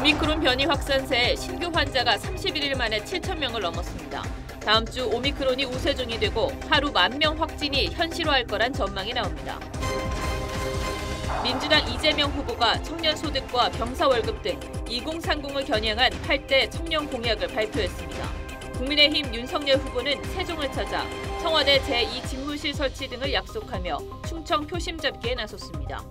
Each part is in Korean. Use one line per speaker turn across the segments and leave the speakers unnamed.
오미크론 변이 확산세 신규 환자가 31일 만에 7,000명을 넘었습니다. 다음 주 오미크론이 우세종이 되고 하루 10,000명 확진이 현실화할 거란 전망이 나옵니다. 민주당 이재명 후보가 청년 소득과 병사 월급 등 2030을 겨냥한 8대 청년 공약을 발표했습니다. 국민의힘 윤석열 후보는 세종을 찾아 청와대 제2집무실 설치 등을 약속하며 충청 표심 잡기에 나섰습니다.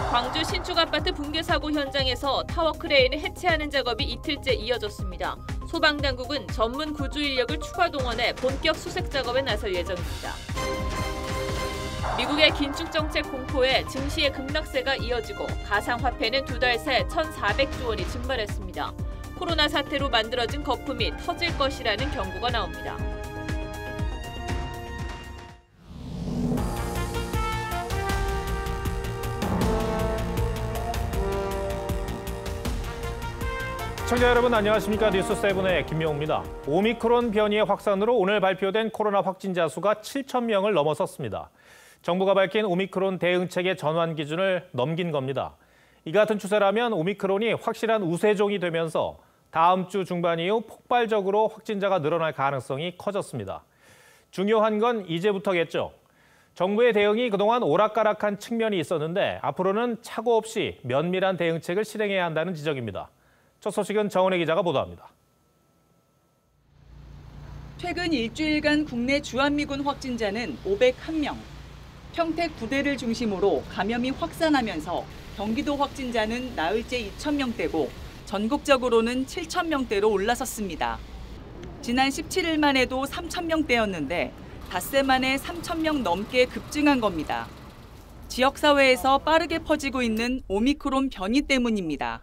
광주 신축 아파트 붕괴 사고 현장에서 타워 크레인을 해체하는 작업이 이틀째 이어졌습니다. 소방당국은 전문 구조 인력을 추가 동원해 본격 수색 작업에 나설 예정입니다. 미국의 긴축 정책 공포에 증시의 급락세가 이어지고 가상화폐는 2달 새 1,400조 원이 증발했습니다. 코로나 사태로 만들어진 거품이 터질 것이라는 경고가 나옵니다.
시청자 여러분 안녕하십니까? 뉴스7의 김명우입니다. 오미크론 변이의 확산으로 오늘 발표된 코로나 확진자 수가 7,000명을 넘어섰습니다. 정부가 밝힌 오미크론 대응책의 전환 기준을 넘긴 겁니다. 이 같은 추세라면 오미크론이 확실한 우세종이 되면서 다음 주 중반 이후 폭발적으로 확진자가 늘어날 가능성이 커졌습니다. 중요한 건 이제부터겠죠. 정부의 대응이 그동안 오락가락한 측면이 있었는데 앞으로는 착오 없이 면밀한 대응책을 실행해야 한다는 지적입니다. 첫 소식은 정은혜 기자가 보도합니다.
최근 일주일간 국내 주한미군 확진자는 501명. 평택 부대를 중심으로 감염이 확산하면서 경기도 확진자는 나흘째 2,000명대고 전국적으로는 7,000명대로 올라섰습니다. 지난 17일만 해도 3,000명대였는데 닷새 만에 3,000명 넘게 급증한 겁니다. 지역사회에서 빠르게 퍼지고 있는 오미크론 변이 때문입니다.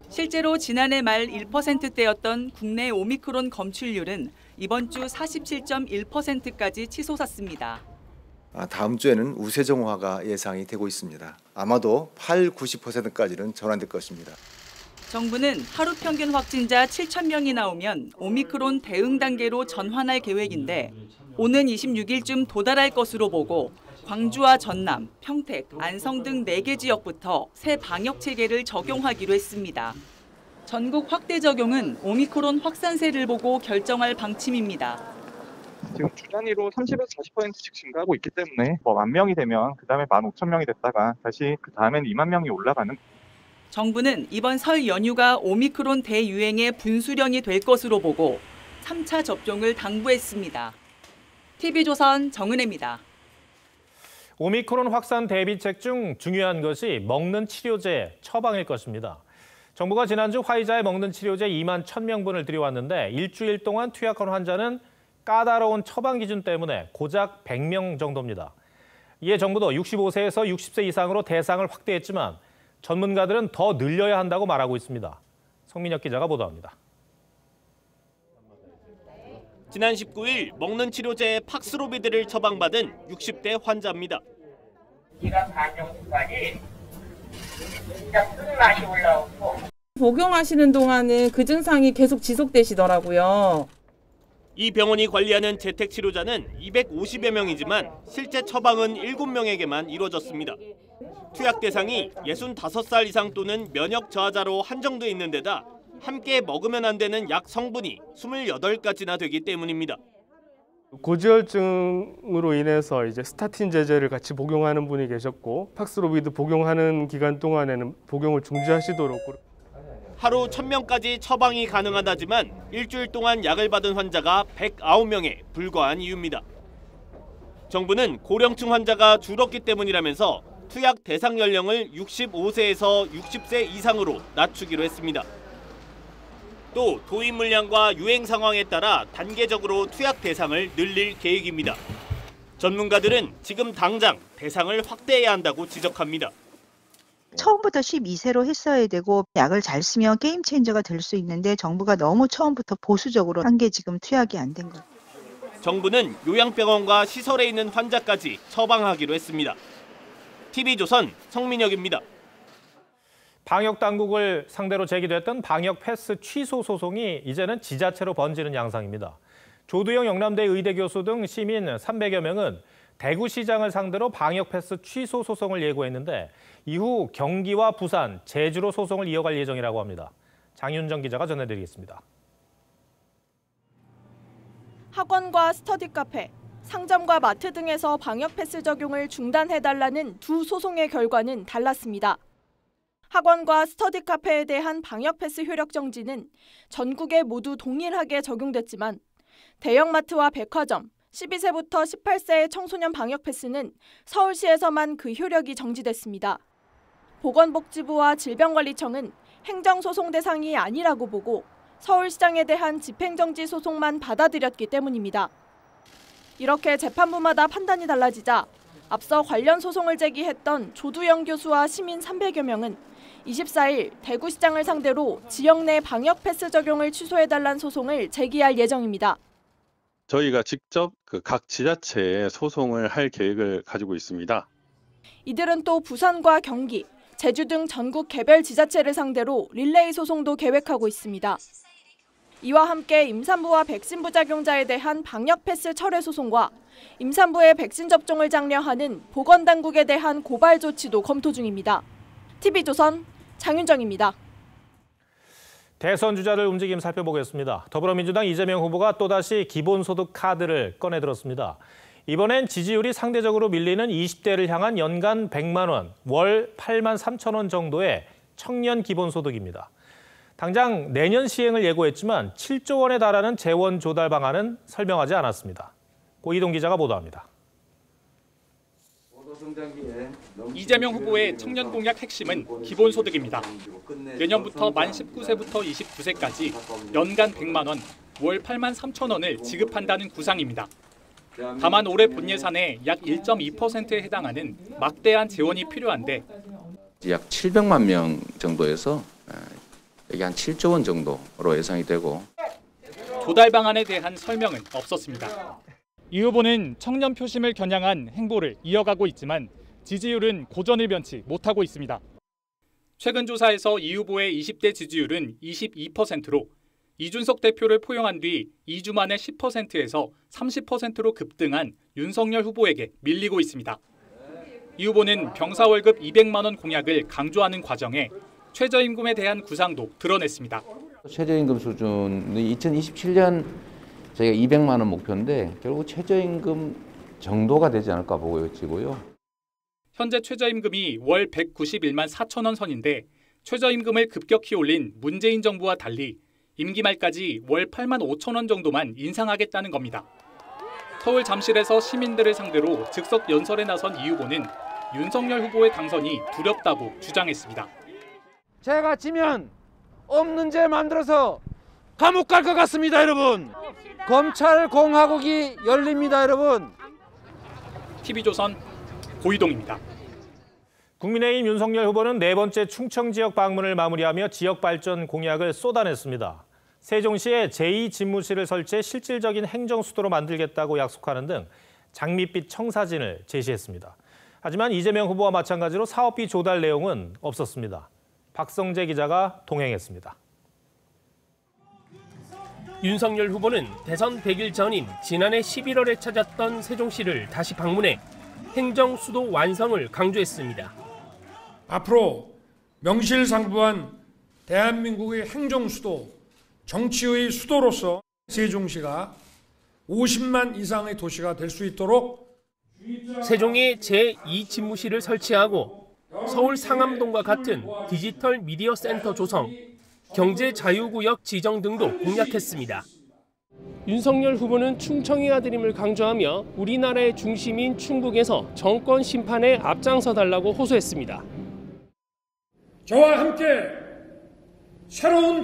실제로 지난해 말 1%대였던 국내 오미크론 검출률은 이번 주 47.1%까지 치솟았습니다.
다음 주에는 우세종화가 예상이 되고 있습니다. 아마도 80~90%까지는 전환될 것입니다.
정부는 하루 평균 확진자 7,000명이 나오면 오미크론 대응 단계로 전환할 계획인데 오는 26일쯤 도달할 것으로 보고 광주와 전남, 평택, 안성 등 4개 지역부터 새 방역 체계를 적용하기로 했습니다. 전국 확대 적용은 오미크론 확산세를 보고 결정할 방침입니다.
지금 주 단위로 30에서 40%씩 증가하고 있기 때문에 10,000명이 되면 그다음에 15,000명이 됐다가 다시 그다음엔 20,000명이 올라가는.
정부는 이번 설 연휴가 오미크론 대유행의 분수령이 될 것으로 보고 3차 접종을 당부했습니다. TV조선 정은혜입니다.
오미크론 확산 대비책 중 중요한 것이 먹는 치료제 처방일 것입니다. 정부가 지난주 화이자에 먹는 치료제 21,000명분을 들여왔는데 일주일 동안 투약한 환자는 까다로운 처방 기준 때문에 고작 100명 정도입니다. 이에 정부도 65세에서 60세 이상으로 대상을 확대했지만 전문가들은 더 늘려야 한다고 말하고 있습니다. 성민혁 기자가 보도합니다.
지난 19일 먹는 치료제 팍스로비드를 처방받은 60대 환자입니다.
이가 반응 순간이 진짜 쓴맛이 올라오고
복용하시는 동안은 그 증상이 계속 지속되시더라고요.
이 병원이 관리하는 재택치료자는 250여 명이지만 실제 처방은 7명에게만 이루어졌습니다. 투약 대상이 65살 이상 또는 면역 저하자로 한정돼 있는 데다 함께 먹으면 안 되는 약 성분이 28가지나 되기 때문입니다.
고지혈증으로 인해서 이제 스타틴 제제를 같이 복용하는 분이 계셨고 팍스로비드 복용하는 기간 동안에는 복용을 중지하시도록.
하루 1,000명까지 처방이 가능하다지만 일주일 동안 약을 받은 환자가 109명에 불과한 이유입니다. 정부는 고령층 환자가 줄었기 때문이라면서 투약 대상 연령을 65세에서 60세 이상으로 낮추기로 했습니다. 또 도입 물량과 유행 상황에 따라 단계적으로 투약 대상을 늘릴 계획입니다. 전문가들은 지금 당장 대상을 확대해야 한다고 지적합니다.
처음부터 12세로 했어야 되고 약을 잘 쓰면 게임 체인저가 될 수 있는데 정부가 너무 처음부터 보수적으로 한 게 지금 투약이 안 된 거예요.
정부는 요양병원과 시설에 있는 환자까지 처방하기로 했습니다. TV조선 성민혁입니다.
방역 당국을 상대로 제기됐던 방역 패스 취소 소송이 이제는 지자체로 번지는 양상입니다. 조두영 영남대 의대 교수 등 시민 300여 명은 대구시장을 상대로 방역 패스 취소 소송을 예고했는데 이후 경기와 부산, 제주로 소송을 이어갈 예정이라고 합니다. 장윤정 기자가 전해드리겠습니다.
학원과 스터디 카페, 상점과 마트 등에서 방역 패스 적용을 중단해달라는 두 소송의 결과는 달랐습니다. 학원과 스터디 카페에 대한 방역 패스 효력 정지는 전국에 모두 동일하게 적용됐지만 대형마트와 백화점, 12세부터 18세의 청소년 방역 패스는 서울시에서만 그 효력이 정지됐습니다. 보건복지부와 질병관리청은 행정소송 대상이 아니라고 보고 서울시장에 대한 집행정지 소송만 받아들였기 때문입니다. 이렇게 재판부마다 판단이 달라지자 앞서 관련 소송을 제기했던 조두영 교수와 시민 300여 명은 24일 대구시장을 상대로 지역 내 방역 패스 적용을 취소해달라는 소송을 제기할 예정입니다.
저희가 직접 각 지자체에 소송을 할 계획을 가지고 있습니다.
이들은 또 부산과 경기, 제주 등 전국 개별 지자체를 상대로 릴레이 소송도 계획하고 있습니다. 이와 함께 임산부와 백신 부작용자에 대한 방역 패스 철회 소송과 임산부의 백신 접종을 장려하는 보건당국에 대한 고발 조치도 검토 중입니다. TV조선 장윤정입니다.
대선 주자들 움직임 살펴보겠습니다. 더불어민주당 이재명 후보가 또다시 기본소득 카드를 꺼내들었습니다. 이번엔 지지율이 상대적으로 밀리는 20대를 향한 연간 100만 원, 월 8만 3천 원 정도의 청년 기본소득입니다. 당장 내년 시행을 예고했지만 7조 원에 달하는 재원 조달 방안은 설명하지 않았습니다. 고이동 기자가 보도합니다.
이재명 후보의 청년 공약 핵심은 기본소득입니다. 내년부터 만 19세부터 29세까지 연간 100만 원, 월 8만 3천 원을 지급한다는 구상입니다. 다만 올해 본 예산의 약 1.2%에 해당하는 막대한 재원이 필요한데
약 700만 명 정도에서 여기 한 7조 원 정도로 예상이 되고
조달 방안에 대한 설명은 없었습니다. 이 후보는 청년 표심을 겨냥한 행보를 이어가고 있지만 지지율은 고전을 면치 못하고 있습니다. 최근 조사에서 이 후보의 20대 지지율은 22%로 이준석 대표를 포용한 뒤 2주 만에 10%에서 30%로 급등한 윤석열 후보에게 밀리고 있습니다. 이 후보는 병사 월급 200만 원 공약을 강조하는 과정에 최저임금에 대한 구상도 드러냈습니다.
최저임금 수준이 2027년 저희가 200만 원 목표인데 결국 최저임금 정도가 되지 않을까 보여지고요.
현재 최저임금이 월 191만 4천 원 선인데 최저임금을 급격히 올린 문재인 정부와 달리 임기 말까지 월 8만 5천 원 정도만 인상하겠다는 겁니다. 서울 잠실에서 시민들을 상대로 즉석 연설에 나선 이 후보는 윤석열 후보의 당선이 두렵다고 주장했습니다.
제가 지면 없는 죄 만들어서 감옥 갈 것 같습니다, 여러분. 검찰 공화국이 열립니다, 여러분.
TV조선 고이동입니다.
국민의힘 윤석열 후보는 네 번째 충청 지역 방문을 마무리하며 지역 발전 공약을 쏟아냈습니다. 세종시에 제2집무실을 설치해 실질적인 행정 수도로 만들겠다고 약속하는 등 장밋빛 청사진을 제시했습니다. 하지만 이재명 후보와 마찬가지로 사업비 조달 내용은 없었습니다. 박성재 기자가 동행했습니다.
윤석열 후보는 대선 100일 전인 지난해 11월에 찾았던 세종시를 다시 방문해 행정 수도 완성을 강조했습니다.
앞으로 명실상부한 대한민국의 행정 수도, 정치의 수도로서 세종시가 50만 이상의 도시가 될 수 있도록
세종에 제2집무실을 설치하고 서울 상암동과 같은 디지털 미디어 센터 조성, 경제 자유구역 지정 등도 공약했습니다. 윤석열 후보는 충청의 아들임을 강조하며 우리나라의 중심인 충북에서 정권 심판에 앞장서 달라고 호소했습니다.
저와 함께 새로운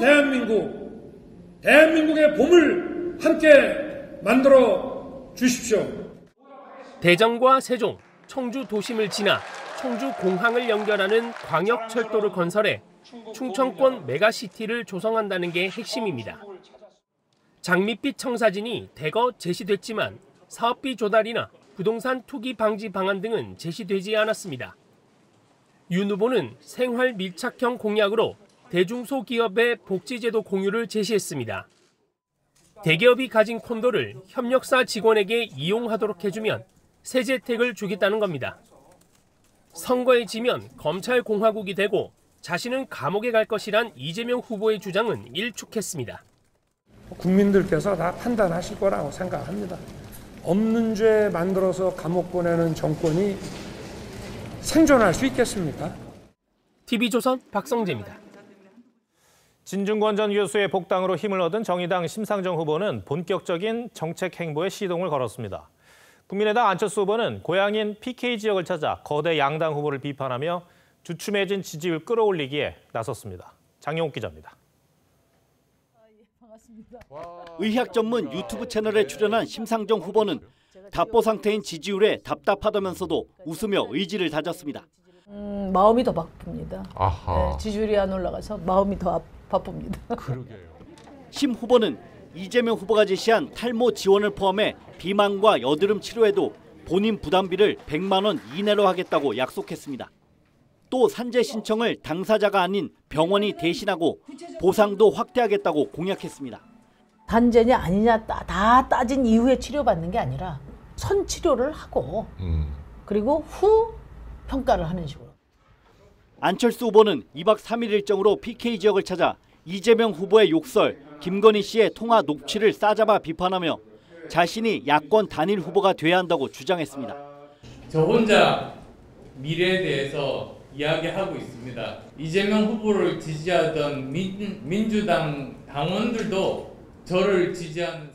대한민국의 봄을 함께 만들어 주십시오.
대전과 세종, 청주 도심을 지나 청주 공항을 연결하는 광역철도를 건설해 충청권 메가시티를 조성한다는 게 핵심입니다. 장밋빛 청사진이 대거 제시됐지만 사업비 조달이나 부동산 투기 방지 방안 등은 제시되지 않았습니다. 윤 후보는 생활 밀착형 공약으로 대중소기업의 복지제도 공유를 제시했습니다. 대기업이 가진 콘도를 협력사 직원에게 이용하도록 해주면 세제 혜택을 주겠다는 겁니다. 선거에 지면 검찰 공화국이 되고 자신은 감옥에 갈 것이란 이재명 후보의 주장은 일축했습니다.
국민들께서 다 판단하실 거라고 생각합니다. 없는 죄 만들어서 감옥 보내는 정권이 생존할 수 있겠습니까?
TV조선 박성재입니다.
진중권 전 교수의 복당으로 힘을 얻은 정의당 심상정 후보는 본격적인 정책 행보에 시동을 걸었습니다. 국민의당 안철수 후보는 고향인 PK 지역을 찾아 거대 양당 후보를 비판하며 주춤해진 지지율 끌어올리기에 나섰습니다. 장영욱 기자입니다.
의학 전문 유튜브 채널에 출연한 심상정 후보는 답보 상태인 지지율에 답답하다면서도 웃으며 의지를 다졌습니다.
마음이 더 바쁩니다. 네, 지지율이 안 올라가서 마음이 더 바쁩니다.
그러게요. 심 후보는 이재명 후보가 제시한 탈모 지원을 포함해 비만과 여드름 치료에도 본인 부담비를 100만 원 이내로 하겠다고 약속했습니다. 또 산재 신청을 당사자가 아닌 병원이 대신하고 보상도 확대하겠다고 공약했습니다.
단죄냐 아니냐 다 따진 이후에 치료받는 게 아니라 선 치료를 하고 그리고 후 평가를 하는 식으로.
안철수 후보는 2박 3일 일정으로 PK 지역을 찾아 이재명 후보의 욕설, 김건희 씨의 통화 녹취를 싸잡아 비판하며 자신이 야권 단일 후보가 돼야 한다고 주장했습니다.
저 혼자 미래에 대해서 이야기하고 있습니다. 이재명 후보를 지지하던 민주당 당원들도 저를 지지하는.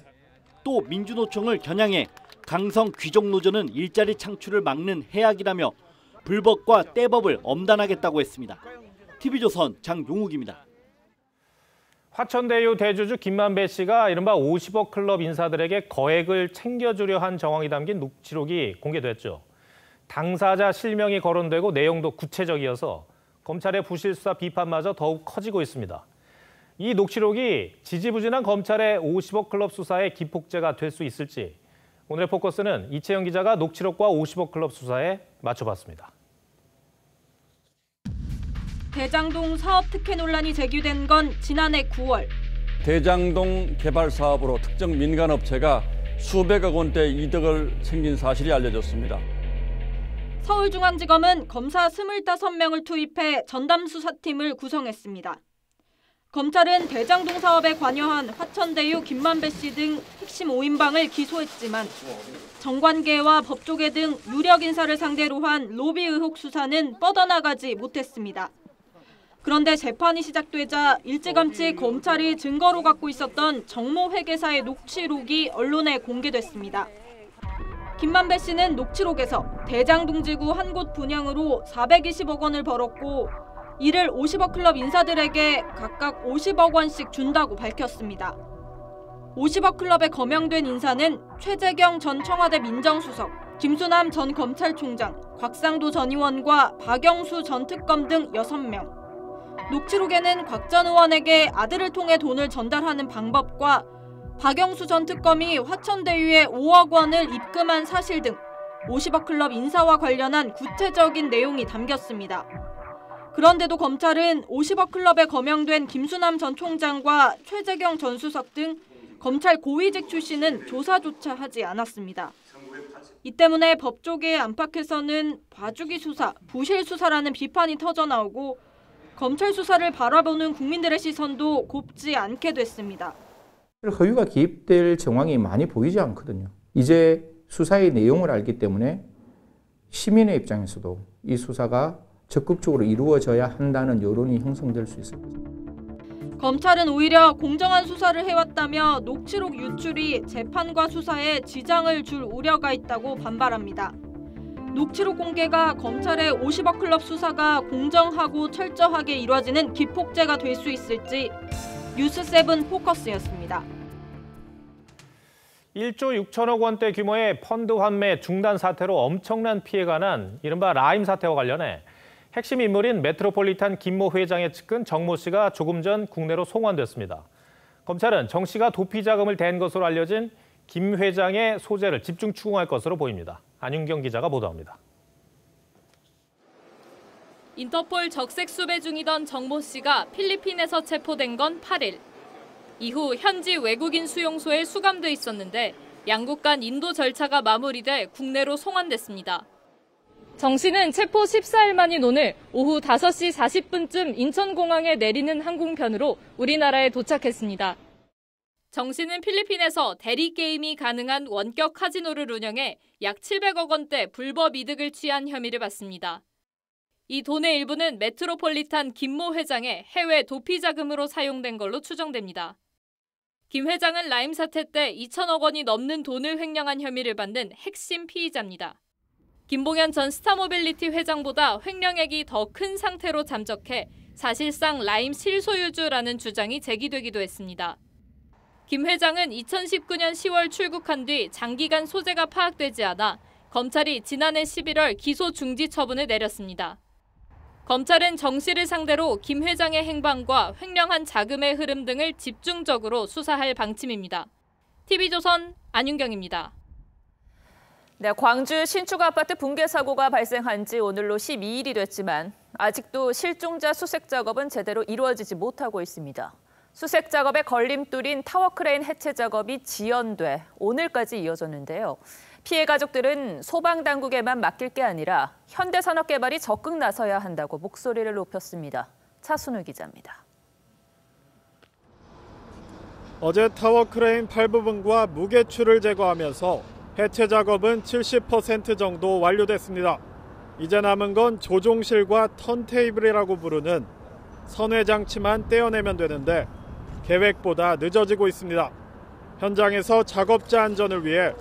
또 민주노총을 겨냥해 강성 귀족 노조는 일자리 창출을 막는 해악이라며 불법과 떼법을 엄단하겠다고 했습니다. TV조선 장용욱입니다.
화천대유 대주주 김만배 씨가 이른바 50억 클럽 인사들에게 거액을 챙겨주려 한 정황이 담긴 녹취록이 공개됐죠. 당사자 실명이 거론되고 내용도 구체적이어서 검찰의 부실수사 비판마저 더욱 커지고 있습니다. 이 녹취록이 지지부진한 검찰의 50억 클럽 수사의 기폭제가 될 수 있을지 오늘의 포커스는 이채영 기자가 녹취록과 50억 클럽 수사에 맞춰봤습니다.
대장동 사업 특혜 논란이 제기된 건 지난해 9월.
대장동 개발 사업으로 특정 민간업체가 수백억 원대 이득을 챙긴 사실이 알려졌습니다.
서울중앙지검은 검사 25명을 투입해 전담수사팀을 구성했습니다. 검찰은 대장동 사업에 관여한 화천대유 김만배 씨 등 핵심 5인방을 기소했지만 정관계와 법조계 등 유력 인사를 상대로 한 로비 의혹 수사는 뻗어나가지 못했습니다. 그런데 재판이 시작되자 일찌감치 검찰이 증거로 갖고 있었던 정모 회계사의 녹취록이 언론에 공개됐습니다. 김만배 씨는 녹취록에서 대장동지구 한 곳 분양으로 420억 원을 벌었고 이를 50억 클럽 인사들에게 각각 50억 원씩 준다고 밝혔습니다. 50억 클럽에 거명된 인사는 최재경 전 청와대 민정수석, 김수남 전 검찰총장, 곽상도 전 의원과 박영수 전 특검 등 6명. 녹취록에는 곽 전 의원에게 아들을 통해 돈을 전달하는 방법과 박영수 전 특검이 화천대유에 5억 원을 입금한 사실 등 50억 클럽 인사와 관련한 구체적인 내용이 담겼습니다. 그런데도 검찰은 50억 클럽에 거명된 김수남 전 총장과 최재경 전 수석 등 검찰 고위직 출신은 조사조차 하지 않았습니다. 이 때문에 법조계의 안팎에서는 봐주기 수사, 부실 수사라는 비판이 터져나오고 검찰 수사를 바라보는 국민들의 시선도 곱지 않게 됐습니다.
허위가 개입될 정황이 많이 보이지 않거든요. 이제 수사의 내용을 알기 때문에 시민의 입장에서도 이 수사가 적극적으로 이루어져야 한다는 여론이 형성될 수 있을 것입니다.
검찰은 오히려 공정한 수사를 해왔다며 녹취록 유출이 재판과 수사에 지장을 줄 우려가 있다고 반발합니다. 녹취록 공개가 검찰의 50억 클럽 수사가 공정하고 철저하게 이루어지는 기폭제가 될 수 있을지 뉴스7 포커스였습니다.
1조 6천억 원대 규모의 펀드 환매 중단 사태로 엄청난 피해가 난 이른바 라임 사태와 관련해 핵심 인물인 메트로폴리탄 김모 회장의 측근 정모 씨가 조금 전 국내로 송환됐습니다. 검찰은 정 씨가 도피 자금을 댄 것으로 알려진 김 회장의 소재를 집중 추궁할 것으로 보입니다. 안윤경 기자가 보도합니다.
인터폴 적색 수배 중이던 정모 씨가 필리핀에서 체포된 건 8일. 이후 현지 외국인 수용소에 수감돼 있었는데 양국 간 인도 절차가 마무리돼 국내로 송환됐습니다. 정 씨는 체포 14일 만인 오늘 오후 5시 40분쯤 인천공항에 내리는 항공편으로 우리나라에 도착했습니다. 정 씨는 필리핀에서 대리 게임이 가능한 원격 카지노를 운영해 약 700억 원대 불법 이득을 취한 혐의를 받습니다. 이 돈의 일부는 메트로폴리탄 김모 회장의 해외 도피 자금으로 사용된 걸로 추정됩니다. 김 회장은 라임 사태 때 2천억 원이 넘는 돈을 횡령한 혐의를 받는 핵심 피의자입니다. 김봉현 전 스타모빌리티 회장보다 횡령액이 더 큰 상태로 잠적해 사실상 라임 실소유주라는 주장이 제기되기도 했습니다. 김 회장은 2019년 10월 출국한 뒤 장기간 소재가 파악되지 않아 검찰이 지난해 11월 기소 중지 처분을 내렸습니다. 검찰은 정 씨를 상대로 김 회장의 행방과 횡령한 자금의 흐름 등을 집중적으로 수사할 방침입니다. TV조선 안윤경입니다.
네, 광주 신축 아파트 붕괴 사고가 발생한 지 오늘로 12일이 됐지만 아직도 실종자 수색 작업은 제대로 이루어지지 못하고 있습니다. 수색 작업의 걸림돌인 타워크레인 해체 작업이 지연돼 오늘까지 이어졌는데요. 피해 가족들은 소방당국에만 맡길 게 아니라 현대산업개발이 적극 나서야 한다고 목소리를 높였습니다. 차순우 기자입니다.
어제 타워크레인 8부분과 무게추를 제거하면서 해체 작업은 70% 정도 완료됐습니다. 이제 남은 건 조종실과 턴테이블이라고 부르는 선회 장치만 떼어내면 되는데 계획보다 늦어지고 있습니다. 현장에서 작업자 안전을 위해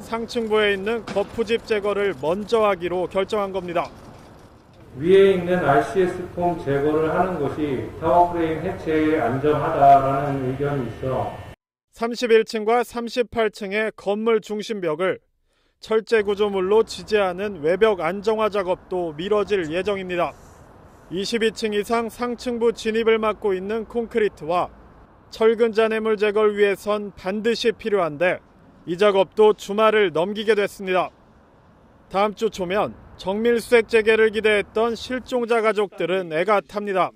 상층부에 있는 거푸집 제거를 먼저 하기로 결정한 겁니다.
위에 있는 RCS 폼 제거를 하는 것이 타워크레인 해체에 안전하다라는 의견이 있어
31층과 38층의 건물 중심벽을 철제 구조물로 지지하는 외벽 안정화 작업도 미뤄질 예정입니다. 22층 이상 상층부 진입을 막고 있는 콘크리트와 철근 잔해물 제거를 위해선 반드시 필요한데 이 작업도 주말을 넘기게 됐습니다. 다음 주 초면 정밀수색 재개를 기대했던 실종자 가족들은 애가 탑니다.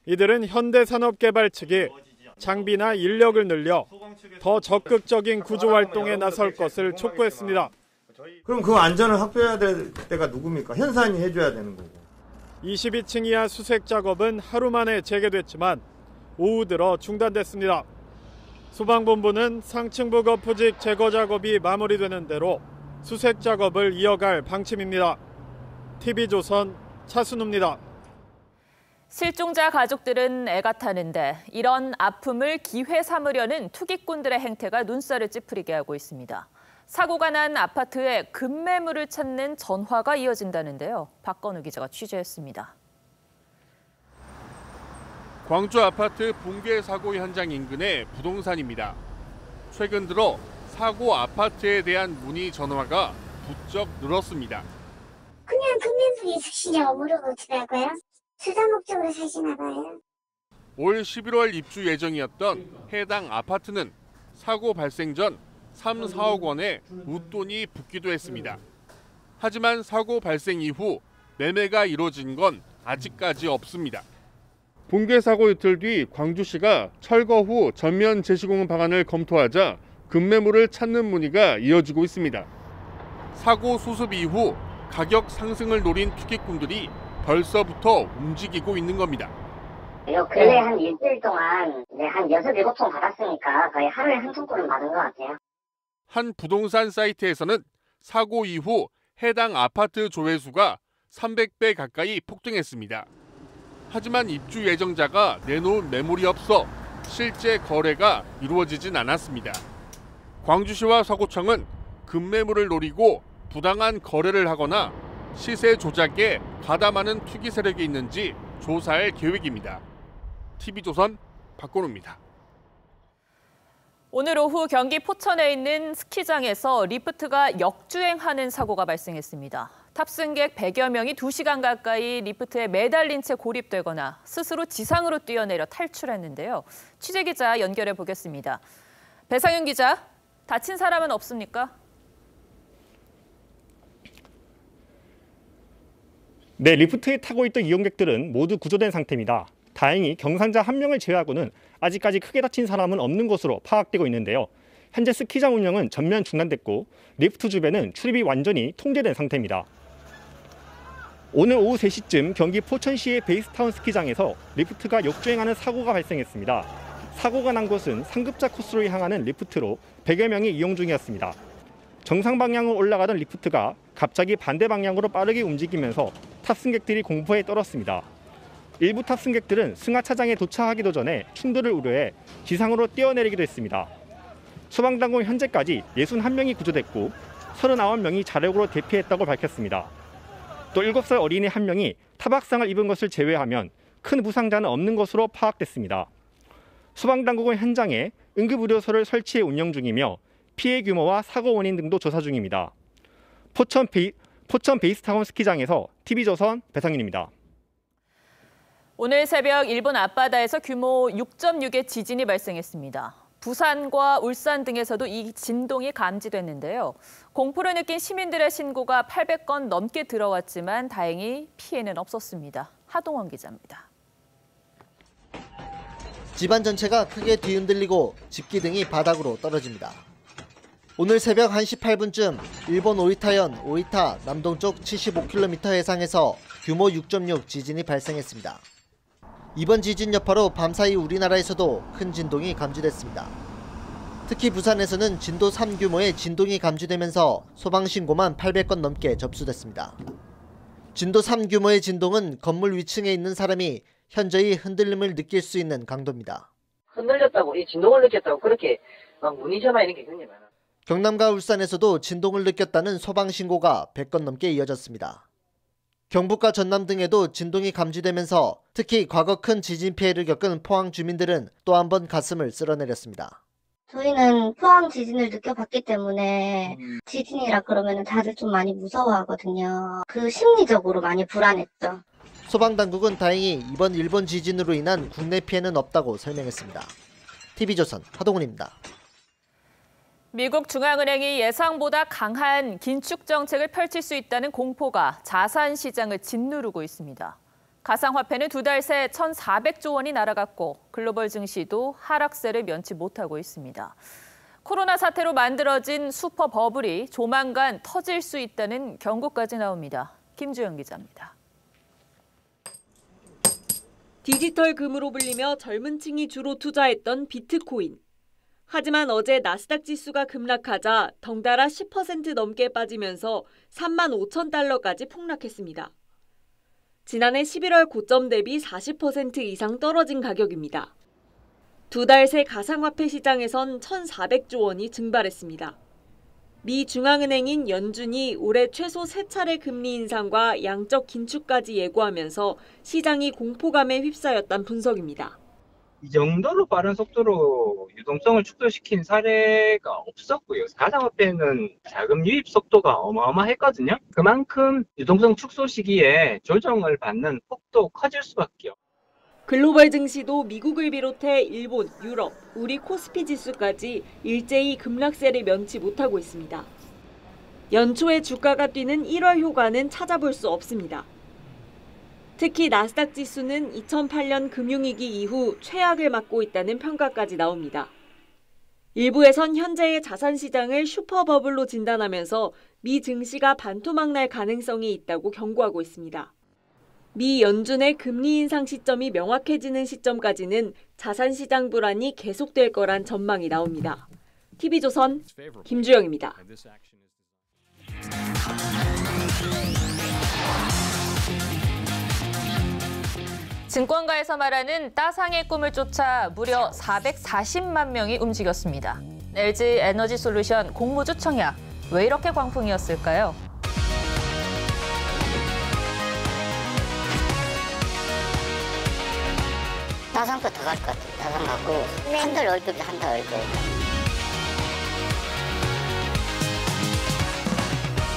이들은 현대산업개발 측이 장비나 인력을 늘려 더 적극적인 구조활동에 나설 것을 촉구했습니다.
그럼 그 안전을 확보해야 될 때가 누굽니까? 현산이 해줘야 되는 거고.
22층 이하 수색 작업은 하루 만에 재개됐지만 오후 들어 중단됐습니다. 소방본부는 상층부 거푸집 제거 작업이 마무리되는 대로 수색 작업을 이어갈 방침입니다. TV조선 차순우입니다.
실종자 가족들은 애가 타는데 이런 아픔을 기회 삼으려는 투기꾼들의 행태가 눈살을 찌푸리게 하고 있습니다. 사고가 난 아파트에 급매물을 찾는 전화가 이어진다는데요. 박건우 기자가 취재했습니다.
광주 아파트 붕괴 사고 현장 인근의 부동산입니다. 최근 들어 사고 아파트에 대한 문의 전화가 부쩍 늘었습니다.
그냥 급매물이 있으시냐고 물어보더라고요. 수사 목적으로 사시나 봐요.
올 11월 입주 예정이었던 해당 아파트는 사고 발생 전 3, 4억 원의 웃돈이 붙기도 했습니다. 하지만 사고 발생 이후 매매가 이뤄진 건 아직까지 없습니다. 붕괴 사고 이틀 뒤 광주시가 철거 후 전면 재시공 방안을 검토하자 급매물을 찾는 문의가 이어지고 있습니다. 사고 수습 이후 가격 상승을 노린 투기꾼들이 벌써부터 움직이고 있는 겁니다.
요 근래 한 일주일 동안 한 6-7통 받았으니까 거의 하루에 한 통꼴은 받은 것 같아요.
한 부동산 사이트에서는 사고 이후 해당 아파트 조회수가 300배 가까이 폭등했습니다. 하지만 입주 예정자가 내놓은 매물이 없어 실제 거래가 이루어지진 않았습니다. 광주시와 서구청은 급매물을 노리고 부당한 거래를 하거나 시세 조작에 가담하는 투기 세력이 있는지 조사할 계획입니다. TV조선 박건우입니다.
오늘 오후 경기 포천에 있는 스키장에서 리프트가 역주행하는 사고가 발생했습니다. 탑승객 100여 명이 2시간 가까이 리프트에 매달린 채 고립되거나 스스로 지상으로 뛰어내려 탈출했는데요. 취재기자 연결해 보겠습니다. 배상윤 기자, 다친 사람은 없습니까?
네, 리프트에 타고 있던 이용객들은 모두 구조된 상태입니다. 다행히 경상자 1명을 제외하고는 아직까지 크게 다친 사람은 없는 것으로 파악되고 있는데요. 현재 스키장 운영은 전면 중단됐고 리프트 주변은 출입이 완전히 통제된 상태입니다. 오늘 오후 3시쯤 경기 포천시의 베이스타운 스키장에서 리프트가 역주행하는 사고가 발생했습니다. 사고가 난 곳은 상급자 코스로 향하는 리프트로 100여 명이 이용 중이었습니다. 정상 방향으로 올라가던 리프트가 갑자기 반대 방향으로 빠르게 움직이면서 탑승객들이 공포에 떨었습니다. 일부 탑승객들은 승하차장에 도착하기도 전에 충돌을 우려해 지상으로 뛰어내리기도 했습니다. 소방당국은 현재까지 61명이 구조됐고 39명이 자력으로 대피했다고 밝혔습니다. 또 7살 어린이 1명이 타박상을 입은 것을 제외하면 큰 부상자는 없는 것으로 파악됐습니다. 소방당국은 현장에 응급의료소를 설치해 운영 중이며 피해 규모와 사고 원인 등도 조사 중입니다. 포천 베이스타운 스키장에서 TV조선 배상윤입니다.
오늘 새벽 일본 앞바다에서 규모 6.6의 지진이 발생했습니다. 부산과 울산 등에서도 이 진동이 감지됐는데요. 공포를 느낀 시민들의 신고가 800건 넘게 들어왔지만 다행히 피해는 없었습니다. 하동원 기자입니다.
집안 전체가 크게 뒤흔들리고 집기등이 바닥으로 떨어집니다. 오늘 새벽 1시 8분쯤 일본 오이타현 오이타 남동쪽 75km 해상에서 규모 6.6 지진이 발생했습니다. 이번 지진 여파로 밤사이 우리나라에서도 큰 진동이 감지됐습니다. 특히 부산에서는 진도 3 규모의 진동이 감지되면서 소방신고만 800건 넘게 접수됐습니다. 진도 3 규모의 진동은 건물 위층에 있는 사람이 현저히 흔들림을 느낄 수 있는 강도입니다.
흔들렸다고, 이 진동을 느꼈다고 그렇게 막 문의 전화 이런 게 굉장히 많아요.
경남과 울산에서도 진동을 느꼈다는 소방신고가 100건 넘게 이어졌습니다. 경북과 전남 등에도 진동이 감지되면서 특히 과거 큰 지진 피해를 겪은 포항 주민들은 또 한 번 가슴을 쓸어내렸습니다.
저희는 포항 지진을 느껴봤기 때문에 지진이라 그러면 다들 좀 많이 무서워하거든요. 그 심리적으로 많이 불안했죠.
소방당국은 다행히 이번 일본 지진으로 인한 국내 피해는 없다고 설명했습니다. TV조선 하동훈입니다.
미국 중앙은행이 예상보다 강한 긴축 정책을 펼칠 수 있다는 공포가 자산 시장을 짓누르고 있습니다. 가상화폐는 2달 새 1,400조 원이 날아갔고 글로벌 증시도 하락세를 면치 못하고 있습니다. 코로나 사태로 만들어진 슈퍼 버블이 조만간 터질 수 있다는 경고까지 나옵니다. 김주영 기자입니다.
디지털 금으로 불리며 젊은 층이 주로 투자했던 비트코인. 하지만 어제 나스닥 지수가 급락하자 덩달아 10% 넘게 빠지면서 35,000달러까지 폭락했습니다. 지난해 11월 고점 대비 40% 이상 떨어진 가격입니다. 2달 새 가상화폐 시장에선 1,400조 원이 증발했습니다. 미 중앙은행인 연준이 올해 최소 3차례 금리 인상과 양적 긴축까지 예고하면서 시장이 공포감에 휩싸였다는 분석입니다.
이 정도로 빠른 속도로 유동성을 축소시킨 사례가 없었고요. 가상화폐는 자금 유입 속도가 어마어마했거든요. 그만큼 유동성 축소 시기에 조정을 받는 폭도 커질 수밖에요.
글로벌 증시도 미국을 비롯해 일본, 유럽, 우리 코스피 지수까지 일제히 급락세를 면치 못하고 있습니다. 연초에 주가가 뛰는 1월 효과는 찾아볼 수 없습니다. 특히 나스닥 지수는 2008년 금융위기 이후 최악을 맞고 있다는 평가까지 나옵니다. 일부에선 현재의 자산시장을 슈퍼버블로 진단하면서 미 증시가 반토막 날 가능성이 있다고 경고하고 있습니다. 미 연준의 금리 인상 시점이 명확해지는 시점까지는 자산시장 불안이 계속될 거란 전망이 나옵니다. TV조선 김주영입니다.
증권가에서 말하는 따상의 꿈을 쫓아 무려 440만 명이 움직였습니다. LG 에너지솔루션 공모주 청약, 왜 이렇게 광풍이었을까요?
따상 거 더 갈 것 같아요. 따상 갖고 한 달 월급이 한 달 월급.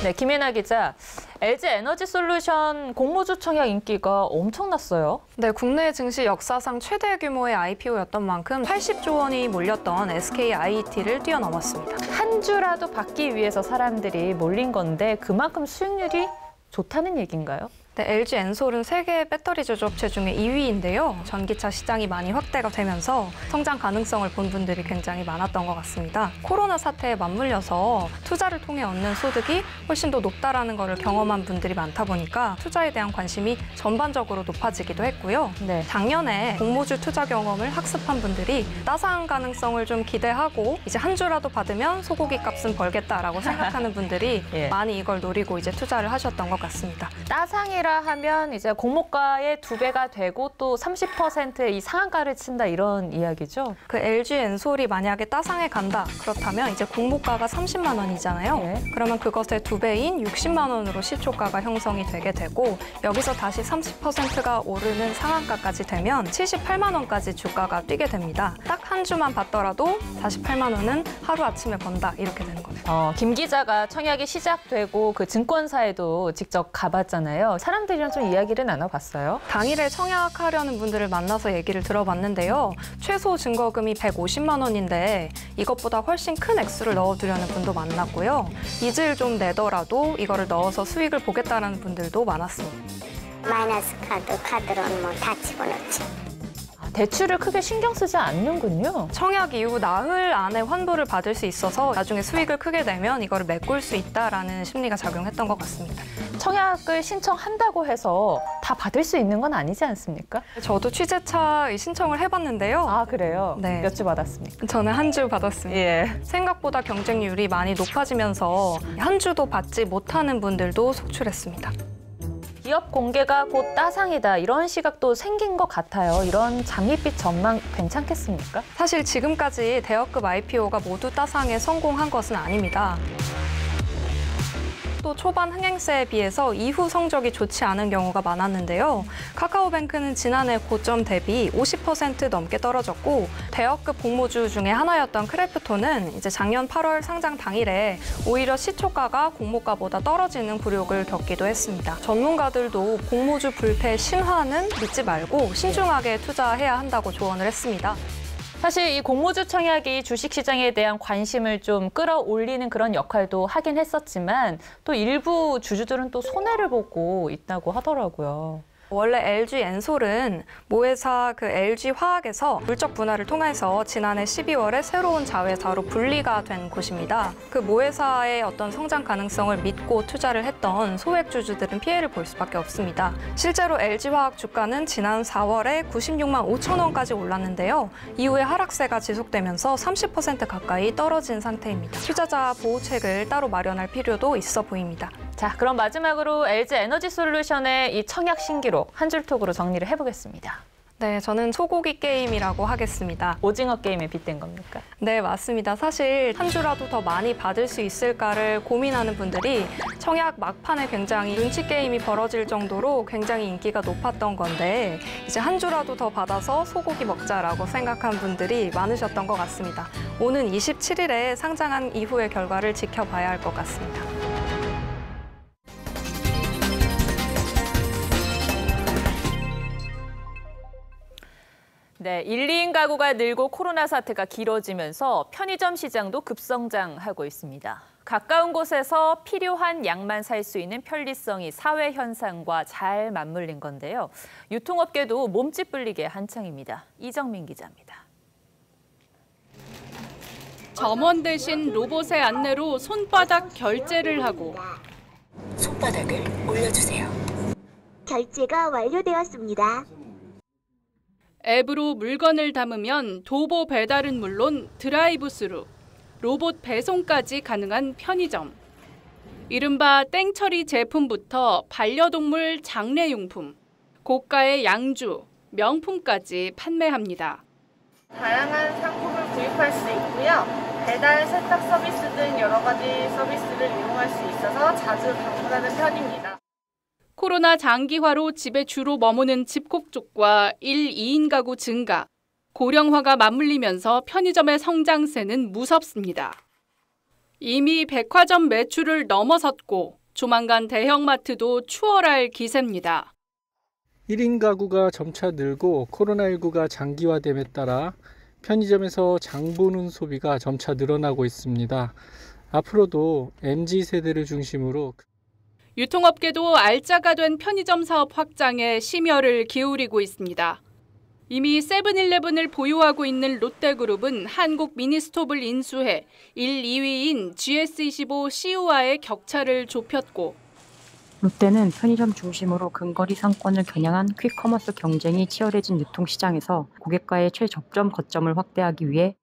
네, 김혜나 기자. LG 에너지솔루션 공모주 청약 인기가 엄청났어요.
네, 국내 증시 역사상 최대 규모의 IPO였던 만큼 80조 원이 몰렸던 SKIET를 뛰어넘었습니다.
한 주라도 받기 위해서 사람들이 몰린 건데 그만큼 수익률이 좋다는 얘기인가요?
네, LG 엔솔은 세계 배터리 제조업체 중에 2위인데요. 전기차 시장이 많이 확대가 되면서 성장 가능성을 본 분들이 굉장히 많았던 것 같습니다. 코로나 사태에 맞물려서 투자를 통해 얻는 소득이 훨씬 더 높다라는 것을 경험한 분들이 많다 보니까 투자에 대한 관심이 전반적으로 높아지기도 했고요. 네, 작년에 공모주 투자 경험을 학습한 분들이 따상 가능성을 좀 기대하고 이제 한 주라도 받으면 소고기 값은 벌겠다라고 생각하는 분들이
예.
많이 이걸 노리고 이제 투자를 하셨던 것 같습니다.
따상이라 하면 이제 공모가의 2배가 되고 또 30%의 이 상한가를 친다 이런 이야기죠.
그 LG 엔솔이 만약에 따상에 간다 그렇다면 이제 공모가가 30만 원이잖아요.
네.
그러면 그것의 2배인 60만 원으로 시초가가 형성이 되게 되고 여기서 다시 30%가 오르는 상한가까지 되면 78만 원까지 주가가 뛰게 됩니다. 딱 한 주만 받더라도 48만 원은 하루아침에 번다 이렇게 되는 거예요.
김 기자가 청약이 시작되고 그 증권사에도 직접 가봤잖아요. 사람들이랑 좀 이야기를 나눠봤어요.
당일에 청약하려는 분들을 만나서 얘기를 들어봤는데요. 최소 증거금이 150만 원인데 이것보다 훨씬 큰 액수를 넣어두려는 분도 많았고요. 빚을 좀 내더라도 이거를 넣어서 수익을 보겠다는 분들도 많았습니다.
마이너스 카드로는 뭐 다 집어넣지.
대출을 크게 신경 쓰지 않는군요.
청약 이후 나흘 안에 환불을 받을 수 있어서 나중에 수익을 크게 내면 이거를 메꿀 수 있다라는 심리가 작용했던 것 같습니다.
청약을 신청한다고 해서 다 받을 수 있는 건 아니지 않습니까?
저도 취재차 신청을 해봤는데요.
아, 그래요?
네.
몇 주 받았습니까?
저는 한 주 받았습니다.
예.
생각보다 경쟁률이 많이 높아지면서 한 주도 받지 못하는 분들도 속출했습니다.
기업 공개가 곧 따상이다 이런 시각도 생긴 것 같아요. 이런 장밋빛 전망 괜찮겠습니까?
사실 지금까지 대여급 IPO가 모두 따상에 성공한 것은 아닙니다. 또 초반 흥행세에 비해서 이후 성적이 좋지 않은 경우가 많았는데요. 카카오뱅크는 지난해 고점 대비 50% 넘게 떨어졌고 대여급 공모주 중에 하나였던 크래프톤은 이제 작년 8월 상장 당일에 오히려 시초가가 공모가보다 떨어지는 굴욕을 겪기도 했습니다. 전문가들도 공모주 불패 신화는 믿지 말고 신중하게 투자해야 한다고 조언을 했습니다.
사실 이 공모주 청약이 주식시장에 대한 관심을 좀 끌어올리는 그런 역할도 하긴 했었지만 또 일부 주주들은 또 손해를 보고 있다고 하더라고요.
원래 LG 엔솔은 모회사 그 LG 화학에서 물적 분할을 통해서 지난해 12월에 새로운 자회사로 분리가 된 곳입니다. 그 모회사의 어떤 성장 가능성을 믿고 투자를 했던 소액 주주들은 피해를 볼 수밖에 없습니다. 실제로 LG 화학 주가는 지난 4월에 96만 5천 원까지 올랐는데요. 이후에 하락세가 지속되면서 30% 가까이 떨어진 상태입니다. 투자자 보호책을 따로 마련할 필요도 있어 보입니다.
자, 그럼 마지막으로 LG 에너지 솔루션의 이 청약 신기록 한 줄 톡으로 정리를 해보겠습니다.
네, 저는 소고기 게임이라고 하겠습니다.
오징어 게임에 빗댄 겁니까?
네, 맞습니다. 사실 한 주라도 더 많이 받을 수 있을까를 고민하는 분들이 청약 막판에 굉장히 눈치 게임이 벌어질 정도로 굉장히 인기가 높았던 건데 이제 한 주라도 더 받아서 소고기 먹자라고 생각한 분들이 많으셨던 것 같습니다. 오는 27일에 상장한 이후의 결과를 지켜봐야 할 것 같습니다.
네, 1, 2인 가구가 늘고 코로나 사태가 길어지면서 편의점 시장도 급성장하고 있습니다. 가까운 곳에서 필요한 양만 살 수 있는 편리성이 사회 현상과 잘 맞물린 건데요. 유통업계도 몸집 불리게 한창입니다. 이정민 기자입니다.
점원 대신 로봇의 안내로 손바닥 결제를 하고
손바닥을 올려주세요. 결제가 완료되었습니다.
앱으로 물건을 담으면 도보 배달은 물론 드라이브스루, 로봇 배송까지 가능한 편의점. 이른바 땡처리 제품부터 반려동물 장례용품, 고가의 양주, 명품까지 판매합니다.
다양한 상품을 구입할 수 있고요. 배달, 세탁 서비스 등 여러 가지 서비스를 이용할 수 있어서 자주 방문하는 편입니다.
코로나 장기화로 집에 주로 머무는 집콕 쪽과 1, 2인 가구 증가, 고령화가 맞물리면서 편의점의 성장세는 무섭습니다. 이미 백화점 매출을 넘어섰고 조만간 대형마트도 추월할 기세입니다.
1인 가구가 점차 늘고 코로나19가 장기화됨에 따라 편의점에서 장 보는 소비가 점차 늘어나고 있습니다. 앞으로도 MZ세대를 중심으로
유통업계도 알짜가 된 편의점 사업 확장에 심혈을 기울이고 있습니다. 이미 세븐일레븐을 보유하고 있는 롯데그룹은 한국 미니스톱을 인수해 1, 2위인 GS25 CU와의 격차를 좁혔고
롯데는 편의점 중심으로 근거리 상권을 겨냥한 퀵커머스 경쟁이 치열해진 유통시장에서 고객과의 최접점 거점을 확대하기 위해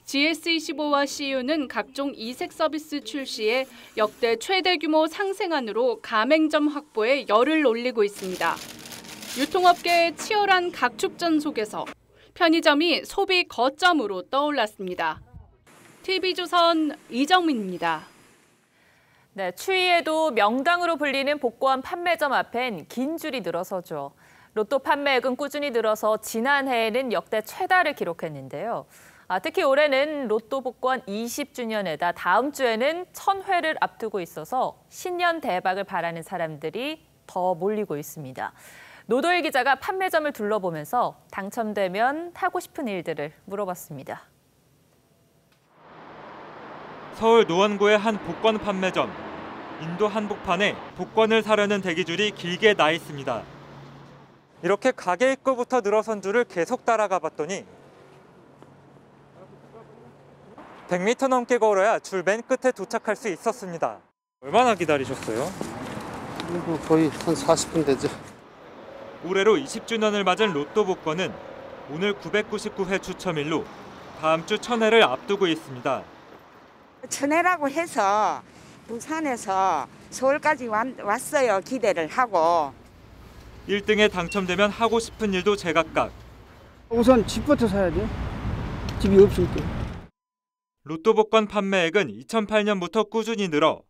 GS25와 CU는 각종 이색 서비스 출시에 역대 최대 규모 상생안으로 가맹점 확보에 열을 올리고 있습니다. 유통업계의 치열한 각축전 속에서 편의점이 소비 거점으로 떠올랐습니다. TV조선 이정민입니다.
네, 추위에도 명당으로 불리는 복권 판매점 앞엔 긴 줄이 늘어서죠. 로또 판매액은 꾸준히 늘어서 지난해에는 역대 최다를 기록했는데요. 특히 올해는 로또 복권 20주년에다 다음 주에는 1000회를 앞두고 있어서 신년 대박을 바라는 사람들이 더 몰리고 있습니다. 노도일 기자가 판매점을 둘러보면서 당첨되면 하고 싶은 일들을 물어봤습니다.
서울 노원구의 한 복권 판매점. 인도 한복판에 복권을 사려는 대기줄이 길게 나 있습니다. 이렇게 가게 입구부터 늘어선 줄을 계속 따라가 봤더니 100m 넘게 걸어야 줄 맨 끝에 도착할 수 있었습니다. 얼마나 기다리셨어요?
거의 한 40분 되죠.
올해로 20주년을 맞은 로또 복권은 오늘 999회 추첨일로 다음 주 1000회를 앞두고 있습니다.
1000회라고 해서 부산에서 서울까지 왔어요. 기대를 하고.
1등에 당첨되면 하고 싶은 일도 제각각.
우선 집부터 사야죠. 집이 없을 때.
로또 복권 판매액은 2008년부터 꾸준히 늘어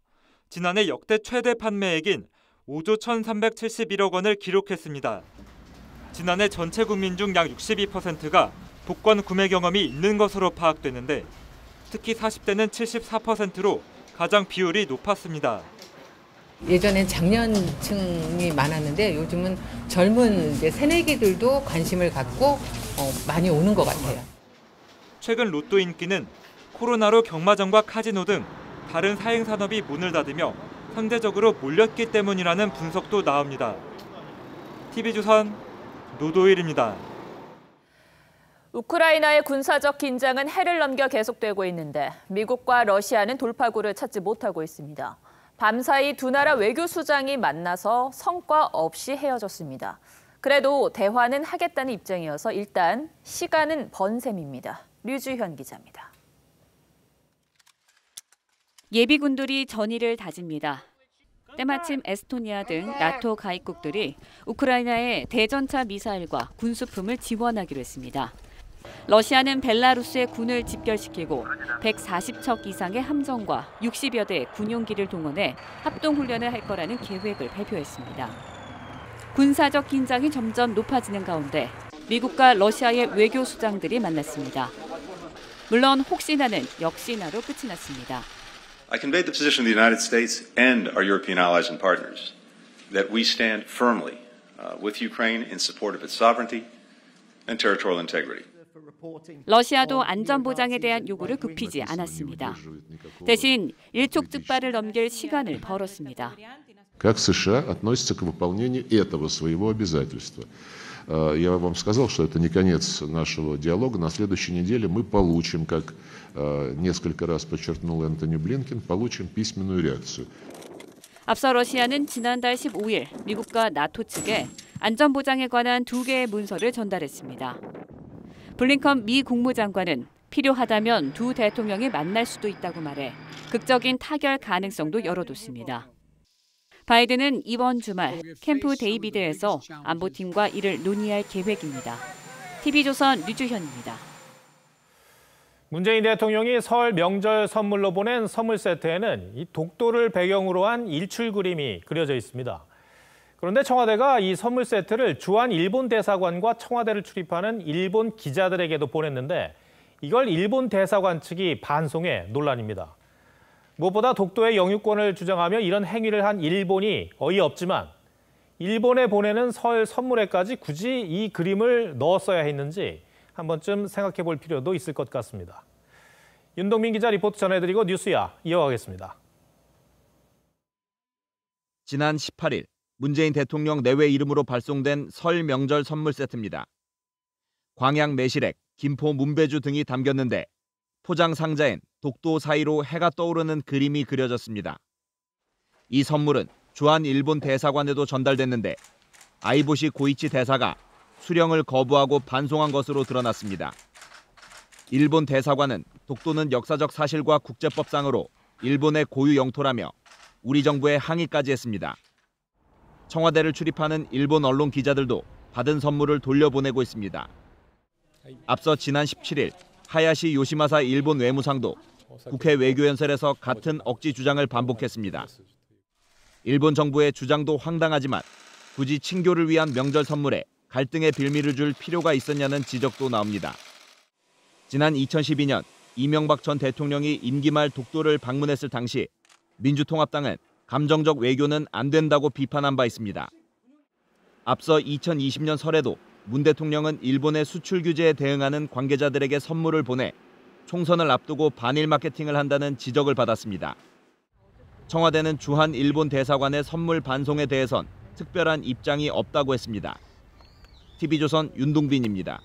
지난해 역대 최대 판매액인 5조 1,371억 원을 기록했습니다. 지난해 전체 국민 중 약 62%가 복권 구매 경험이 있는 것으로 파악되는데 특히 40대는 74%로 가장 비율이 높았습니다.
예전엔 장년층이 많았는데 요즘은 젊은 새내기들도 관심을 갖고 많이 오는 것 같아요.
최근 로또 인기는 코로나로 경마장과 카지노 등 다른 사행산업이 문을 닫으며 상대적으로 몰렸기 때문이라는 분석도 나옵니다. TV조선 노도일입니다.
우크라이나의 군사적 긴장은 해를 넘겨 계속되고 있는데 미국과 러시아는 돌파구를 찾지 못하고 있습니다. 밤사이 두 나라 외교수장이 만나서 성과 없이 헤어졌습니다. 그래도 대화는 하겠다는 입장이어서 일단 시간은 번 셈입니다. 류주현 기자입니다.
예비군들이 전의를 다집니다. 때마침 에스토니아 등 나토 가입국들이 우크라이나에 대전차 미사일과 군수품을 지원하기로 했습니다. 러시아는 벨라루스의 군을 집결시키고 140척 이상의 함정과 60여 대 군용기를 동원해 합동훈련을 할 거라는 계획을 발표했습니다. 군사적 긴장이 점점 높아지는 가운데 미국과 러시아의 외교수장들이 만났습니다. 물론 혹시나는 역시나로 끝이 났습니다.
I conveyed the position of the United States and our European allies and partners that we stand firmly with Ukraine in support of its sovereignty and territorial integrity.
러시아도 안전보장에 대한 요구를 굽히지 않았습니다. 대신 일촉즉발을 넘길 시간을 벌었습니다.
Как США относятся к выполнению этого своего обязательства? Я вам сказал, что это не конец нашего диалога. На следующей неделе мы получим, как несколько раз подчеркнул Энтони Блинкен, получим письменную реакцию.
앞서 러시아는 지난달 15일 미국과 나토 측에 안전보장에 관한 2개의 문서를 전달했습니다. 블링컨 미 국무장관은 필요하다면 두 대통령이 만날 수도 있다고 말해 극적인 타결 가능성도 열어뒀습니다. 바이든은 이번 주말 캠프 데이비드에서 안보팀과 이를 논의할 계획입니다. TV조선 류주현입니다.
문재인 대통령이 설 명절 선물로 보낸 선물 세트에는 이 독도를 배경으로 한 일출 그림이 그려져 있습니다. 그런데 청와대가 이 선물 세트를 주한 일본 대사관과 청와대를 출입하는 일본 기자들에게도 보냈는데 이걸 일본 대사관 측이 반송해 논란입니다. 무엇보다 독도의 영유권을 주장하며 이런 행위를 한 일본이 어이없지만 일본에 보내는 설 선물에까지 굳이 이 그림을 넣었어야 했는지 한 번쯤 생각해 볼 필요도 있을 것 같습니다. 윤동민 기자 리포트 전해드리고 뉴스야 이어가겠습니다.
지난 18일 문재인 대통령 내외 이름으로 발송된 설 명절 선물 세트입니다. 광양 매실액, 김포 문배주 등이 담겼는데 포장 상자엔 독도 사이로 해가 떠오르는 그림이 그려졌습니다. 이 선물은 주한 일본 대사관에도 전달됐는데 아이보시 고이치 대사가 수령을 거부하고 반송한 것으로 드러났습니다. 일본 대사관은 독도는 역사적 사실과 국제법상으로 일본의 고유 영토라며 우리 정부에 항의까지 했습니다. 청와대를 출입하는 일본 언론 기자들도 받은 선물을 돌려보내고 있습니다. 앞서 지난 17일 하야시 요시마사 일본 외무상도 국회 외교연설에서 같은 억지 주장을 반복했습니다. 일본 정부의 주장도 황당하지만 굳이 친교를 위한 명절 선물에 갈등의 빌미를 줄 필요가 있었냐는 지적도 나옵니다. 지난 2012년 이명박 전 대통령이 임기 말 독도를 방문했을 당시 민주통합당은 감정적 외교는 안 된다고 비판한 바 있습니다. 앞서 2020년 설에도 문 대통령은 일본의 수출 규제에 대응하는 관계자들에게 선물을 보내 총선을 앞두고 반일 마케팅을 한다는 지적을 받았습니다. 청와대는 주한 일본 대사관의 선물 반송에 대해선 특별한 입장이 없다고 했습니다. TV조선 윤동빈입니다.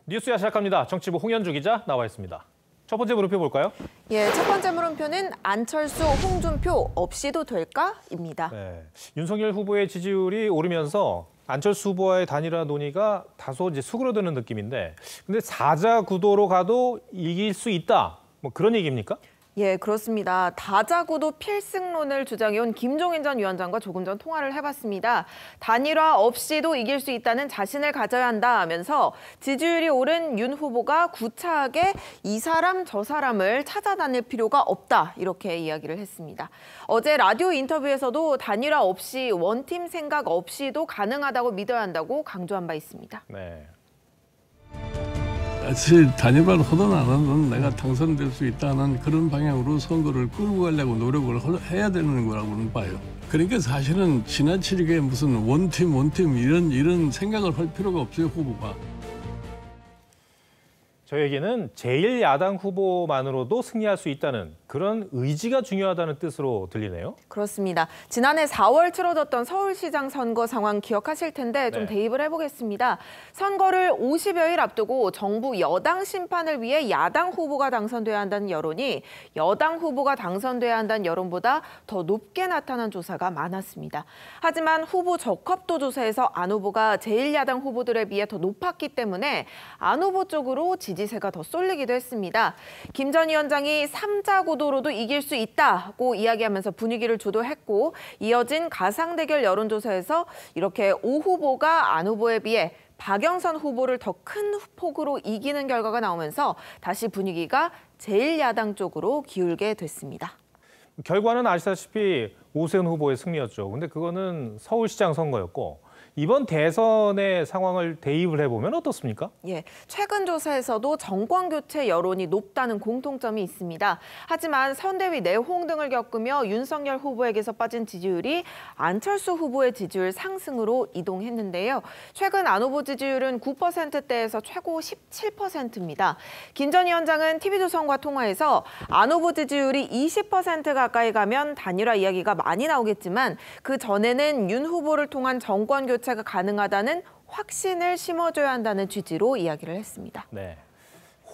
뉴스야 시작합니다. 정치부 홍현주 기자 나와 있습니다. 첫 번째 물음표 볼까요?
예, 첫 번째 물음표는 안철수, 홍준표 없이도 될까?입니다.
네, 윤석열 후보의 지지율이 오르면서 안철수 후보와의 단일화 논의가 다소 이제 수그러드는 느낌인데, 근데 사자 구도로 가도 이길 수 있다, 뭐 그런 얘기입니까?
예, 그렇습니다. 다자구도 필승론을 주장해온 김종인 전 위원장과 조금 전 통화를 해봤습니다. 단일화 없이도 이길 수 있다는 자신을 가져야 한다 하면서 지지율이 오른 윤 후보가 구차하게 이 사람 저 사람을 찾아다닐 필요가 없다 이렇게 이야기를 했습니다. 어제 라디오 인터뷰에서도 단일화 없이 원팀 생각 없이도 가능하다고 믿어야 한다고 강조한 바 있습니다.
네.
사실 단일화를 하든 안 하든 내가 당선될 수 있다는 그런 방향으로 선거를 끌고 가려고 노력을 해야 되는 거라고는 봐요. 그러니까 사실은 지나치게 무슨 원팀 이런 생각을 할 필요가 없어요, 후보가.
저에게는 제1야당 후보만으로도 승리할 수 있다는 그런 의지가 중요하다는 뜻으로 들리네요.
그렇습니다. 지난해 4월 치러졌던 서울시장 선거 상황 기억하실 텐데 좀 대입을 해보겠습니다. 선거를 50여일 앞두고 정부 여당 심판을 위해 야당 후보가 당선돼야 한다는 여론이 여당 후보가 당선돼야 한다는 여론보다 더 높게 나타난 조사가 많았습니다. 하지만 후보 적합도 조사에서 안 후보가 제1야당 후보들에 비해 더 높았기 때문에 안 후보 쪽으로 지지세가 더 쏠리기도 했습니다. 김 전 위원장이 3자 구도로도 이길 수 있다고 이야기하면서 분위기를 주도했고, 이어진 가상대결 여론조사에서 이렇게 오 후보가 안 후보에 비해 박영선 후보를 더 큰 폭으로 이기는 결과가 나오면서 다시 분위기가 제1야당 쪽으로 기울게 됐습니다.
결과는 아시다시피 오세훈 후보의 승리였죠. 근데 그거는 서울시장 선거였고, 이번 대선의 상황을 대입을 해보면 어떻습니까?
예, 최근 조사에서도 정권 교체 여론이 높다는 공통점이 있습니다. 하지만 선대위 내홍 등을 겪으며 윤석열 후보에게서 빠진 지지율이 안철수 후보의 지지율 상승으로 이동했는데요. 최근 안 후보 지지율은 9%대에서 최고 17%입니다. 김 전 위원장은 TV조선과 통화에서 안 후보 지지율이 20% 가까이 가면 단일화 이야기가 많이 나오겠지만 그 전에는 윤 후보를 통한 정권 교체가 가능하다는 확신을 심어줘야 한다는 취지로 이야기를 했습니다.
네.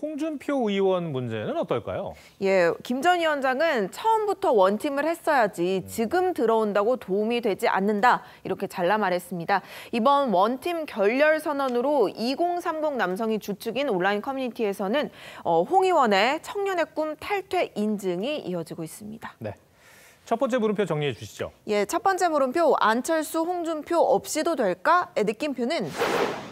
홍준표 의원 문제는 어떨까요?
예, 김 전 위원장은 처음부터 원팀을 했어야지 지금 들어온다고 도움이 되지 않는다 이렇게 잘라 말했습니다. 이번 원팀 결렬 선언으로 2030 남성이 주축인 온라인 커뮤니티에서는 홍 의원의 청년의 꿈 탈퇴 인증이 이어지고 있습니다.
네. 첫 번째 물음표 정리해 주시죠.
예, 첫 번째 물음표 안철수, 홍준표 없이도 될까?의 느낌표는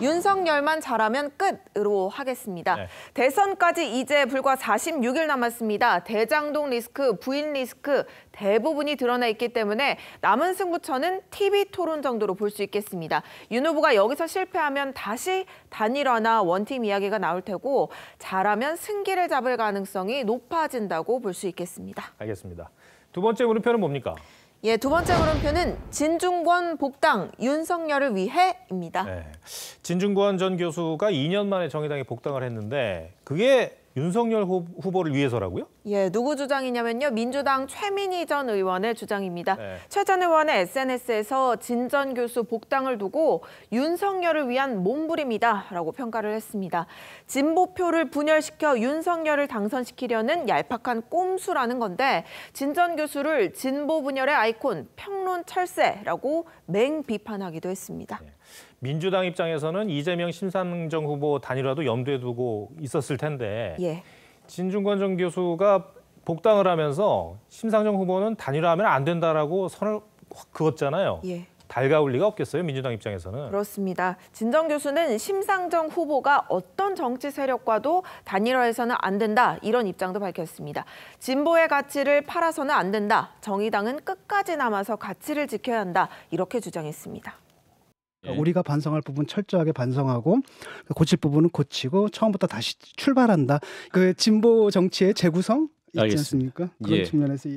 윤석열만 잘하면 끝으로 하겠습니다. 네. 대선까지 이제 불과 46일 남았습니다. 대장동 리스크, 부인 리스크 대부분이 드러나 있기 때문에 남은 승부처는 TV 토론 정도로 볼 수 있겠습니다. 윤 후보가 여기서 실패하면 다시 단일화나 원팀 이야기가 나올 테고 잘하면 승기를 잡을 가능성이 높아진다고 볼 수 있겠습니다.
알겠습니다. 두 번째 물음표는 뭡니까?
예, 두 번째 물음표는 진중권 복당, 윤석열을 위해입니다.
네. 진중권 전 교수가 2년 만에 정의당에 복당을 했는데 그게 윤석열 후보를 위해서라고요?
예, 누구 주장이냐면요. 민주당 최민희 전 의원의 주장입니다.
네.
최 전 의원의 SNS에서 진 전 교수 복당을 두고 윤석열을 위한 몸부림이다라고 평가를 했습니다. 진보표를 분열시켜 윤석열을 당선시키려는 얄팍한 꼼수라는 건데 진 전 교수를 진보 분열의 아이콘, 평론 철새라고 맹비판하기도 했습니다.
네. 민주당 입장에서는 이재명 심상정 후보 단일화도 염두에 두고 있었을 텐데
예.
진중권 전 교수가 복당을 하면서 심상정 후보는 단일화하면 안 된다라고 선을 확 그었잖아요.
예.
달가울 리가 없겠어요, 민주당 입장에서는.
그렇습니다. 진 전 교수는 심상정 후보가 어떤 정치 세력과도 단일화해서는 안 된다, 이런 입장도 밝혔습니다. 진보의 가치를 팔아서는 안 된다, 정의당은 끝까지 남아서 가치를 지켜야 한다, 이렇게 주장했습니다.
우리가 반성할 부분 철저하게 반성하고 고칠 부분은 고치고 처음부터 다시 출발한다. 그 진보 정치의 재구성 있지 않습니까? 그런 측면에서.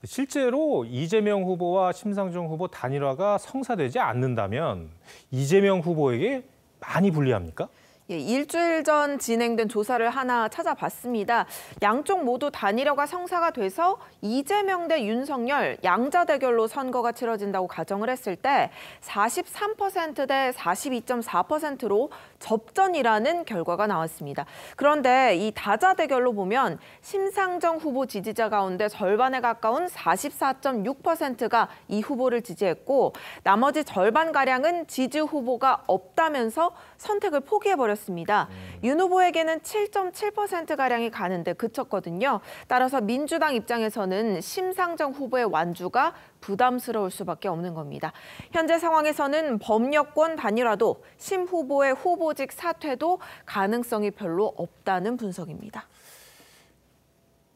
실제로 이재명 후보와 심상정 후보 단일화가 성사되지 않는다면 이재명 후보에게 많이 불리합니까?
예, 일주일 전 진행된 조사를 하나 찾아봤습니다. 양쪽 모두 단일화가 성사가 돼서 이재명 대 윤석열 양자 대결로 선거가 치러진다고 가정을 했을 때 43% 대 42.4%로 접전이라는 결과가 나왔습니다. 그런데 이 다자 대결로 보면 심상정 후보 지지자 가운데 절반에 가까운 44.6%가 이 후보를 지지했고 나머지 절반가량은 지지 후보가 없다면서 선택을 포기해버렸습니다. 윤 후보에게는 7.7%가량이 가는데 그쳤거든요. 따라서 민주당 입장에서는 심상정 후보의 완주가 부담스러울 수밖에 없는 겁니다. 현재 상황에서는 범여권 단일화도 심 후보의 후보직 사퇴도 가능성이 별로 없다는 분석입니다.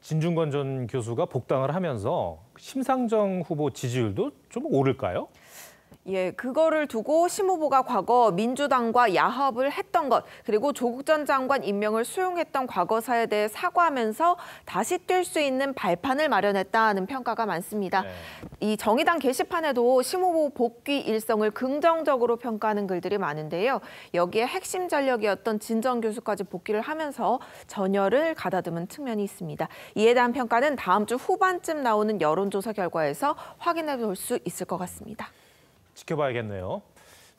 진중권 전 교수가 복당을 하면서 심상정 후보 지지율도 좀 오를까요?
예, 그거를 두고 심 후보가 과거 민주당과 야합을 했던 것, 그리고 조국 전 장관 임명을 수용했던 과거사에 대해 사과하면서 다시 뛸 수 있는 발판을 마련했다는 평가가 많습니다.
네.
이 정의당 게시판에도 심 후보 복귀 일성을 긍정적으로 평가하는 글들이 많은데요. 여기에 핵심 전력이었던 진 전 교수까지 복귀를 하면서 전열을 가다듬은 측면이 있습니다. 이에 대한 평가는 다음 주 후반쯤 나오는 여론조사 결과에서 확인해 볼 수 있을 것 같습니다.
지켜봐야겠네요.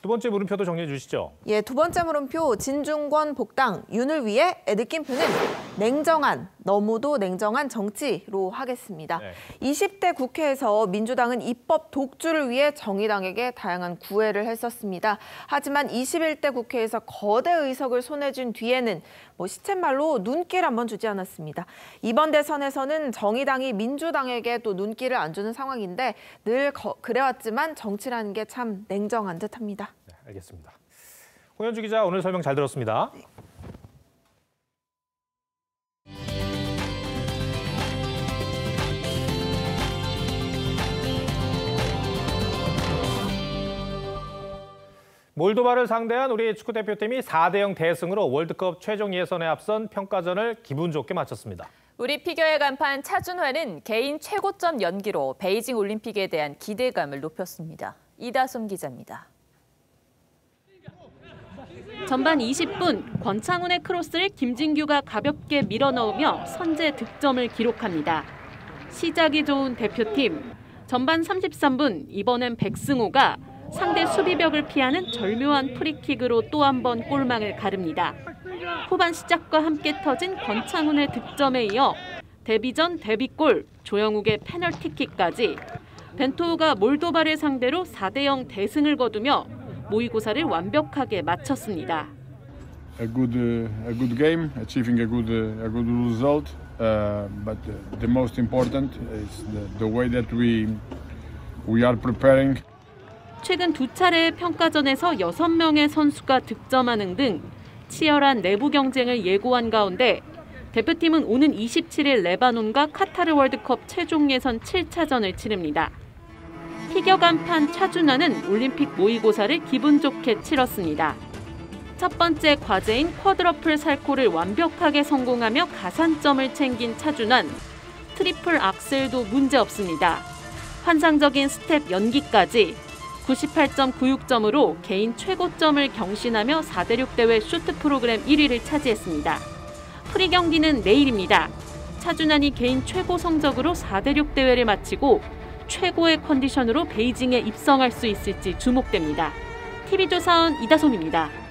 두 번째 물음표도 정리해 주시죠.
예, 두 번째 물음표 진중권 복당, 윤을 위해 느낌표는 냉정한, 너무도 냉정한 정치로 하겠습니다.
네.
20대 국회에서 민주당은 입법 독주를 위해 정의당에게 다양한 구애를 했었습니다. 하지만 21대 국회에서 거대 의석을 손에 쥔 뒤에는 시쳇말로 눈길 한번 주지 않았습니다. 이번 대선에서는 정의당이 민주당에게 또 눈길을 안 주는 상황인데 늘 그래왔지만 정치라는 게 참 냉정한 듯합니다.
네, 알겠습니다. 홍현주 기자, 오늘 설명 잘 들었습니다.
네.
몰도바를 상대한 우리 축구대표팀이 4대0 대승으로 월드컵 최종 예선에 앞선 평가전을 기분 좋게 마쳤습니다.
우리 피겨의 간판 차준환은 개인 최고점 연기로 베이징 올림픽에 대한 기대감을 높였습니다. 이다솜 기자입니다.
전반 20분 권창훈의 크로스를 김진규가 가볍게 밀어넣으며 선제 득점을 기록합니다. 시작이 좋은 대표팀. 전반 33분 이번엔 백승호가 상대 수비벽을 피하는 절묘한 프리킥으로 또 한 번 골망을 가릅니다. 후반 시작과 함께 터진 권창훈의 득점에 이어 데뷔전 데뷔골, 조영욱의 페널티킥까지 벤토우가 몰도바를 상대로 4대0 대승을 거두며 모의고사를 완벽하게 마쳤습니다.
A good game, achieving a good result, but the most important is the way that we are preparing.
최근 두 차례의 평가전에서 6명의 선수가 득점하는 등 치열한 내부 경쟁을 예고한 가운데 대표팀은 오는 27일 레바논과 카타르 월드컵 최종 예선 7차전을 치릅니다. 피겨 간판 차준환은 올림픽 모의고사를 기분 좋게 치렀습니다. 첫 번째 과제인 쿼드러플 살코를 완벽하게 성공하며 가산점을 챙긴 차준환. 트리플 악셀도 문제없습니다. 환상적인 스텝 연기까지
98.96점으로 개인 최고점을 경신하며 4대6 대회 쇼트 프로그램 1위를 차지했습니다. 프리 경기는 내일입니다. 차준환이 개인 최고 성적으로 4대6 대회를 마치고 최고의 컨디션으로 베이징에 입성할 수 있을지 주목됩니다. TV조선 이다솜입니다.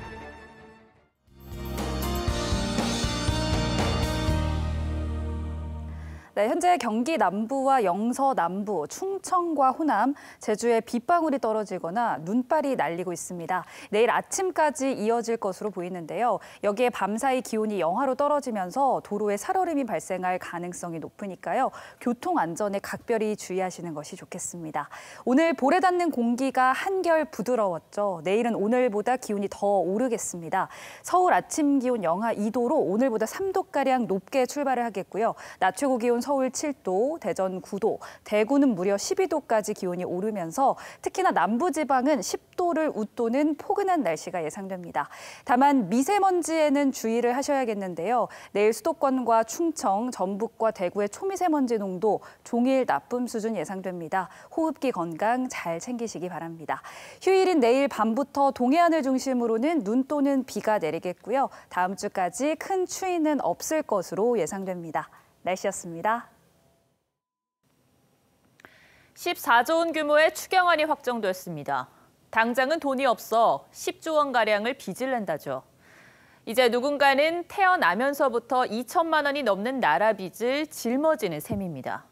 네, 현재 경기 남부와 영서 남부, 충청과 호남, 제주에 빗방울이 떨어지거나 눈발이 날리고 있습니다. 내일 아침까지 이어질 것으로 보이는데요. 여기에 밤사이 기온이 영하로 떨어지면서 도로에 살얼음이 발생할 가능성이 높으니까요. 교통 안전에 각별히 주의하시는 것이 좋겠습니다. 오늘 볼에 닿는 공기가 한결 부드러웠죠. 내일은 오늘보다 기온이 더 오르겠습니다. 서울 아침 기온 영하 2도로 오늘보다 3도가량 높게 출발을 하겠고요. 낮 최고 기온 서울 7도, 대전 9도, 대구는 무려 12도까지 기온이 오르면서 특히나 남부지방은 10도를 웃도는 포근한 날씨가 예상됩니다. 다만 미세먼지에는 주의를 하셔야겠는데요. 내일 수도권과 충청, 전북과 대구의 초미세먼지 농도 종일 나쁨 수준 예상됩니다. 호흡기 건강 잘 챙기시기 바랍니다. 휴일인 내일 밤부터 동해안을 중심으로는 눈 또는 비가 내리겠고요. 다음 주까지 큰 추위는 없을 것으로 예상됩니다. 날씨였습니다.
14조 원 규모의 추경안이 확정됐습니다. 당장은 돈이 없어 10조 원가량을 빚을 낸다죠. 이제 누군가는 태어나면서부터 2천만 원이 넘는 나라 빚을 짊어지는 셈입니다.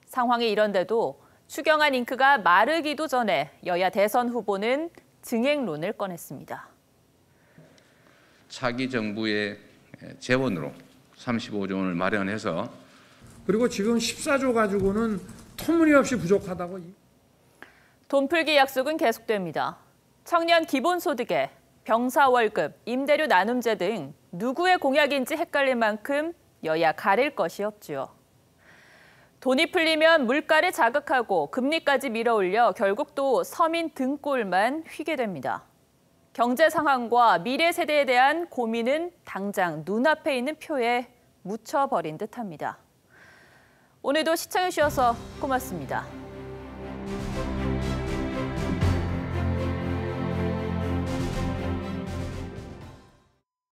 상황이 이런데도 추경안 잉크가 마르기도 전에 여야 대선 후보는 증액론을 꺼냈습니다.
차기 정부의 재원으로 35조 원을 마련해서
그리고 지금 14조 가지고는 터무니없이 부족하다고.
돈풀기 약속은 계속됩니다. 청년 기본소득에 병사 월급, 임대료 나눔제 등 누구의 공약인지 헷갈릴 만큼 여야 가릴 것이 없지요. 돈이 풀리면 물가를 자극하고 금리까지 밀어올려 결국 또 서민 등골만 휘게 됩니다. 경제 상황과 미래 세대에 대한 고민은 당장 눈앞에 있는 표에 묻혀버린 듯합니다. 오늘도 시청해주셔서 고맙습니다.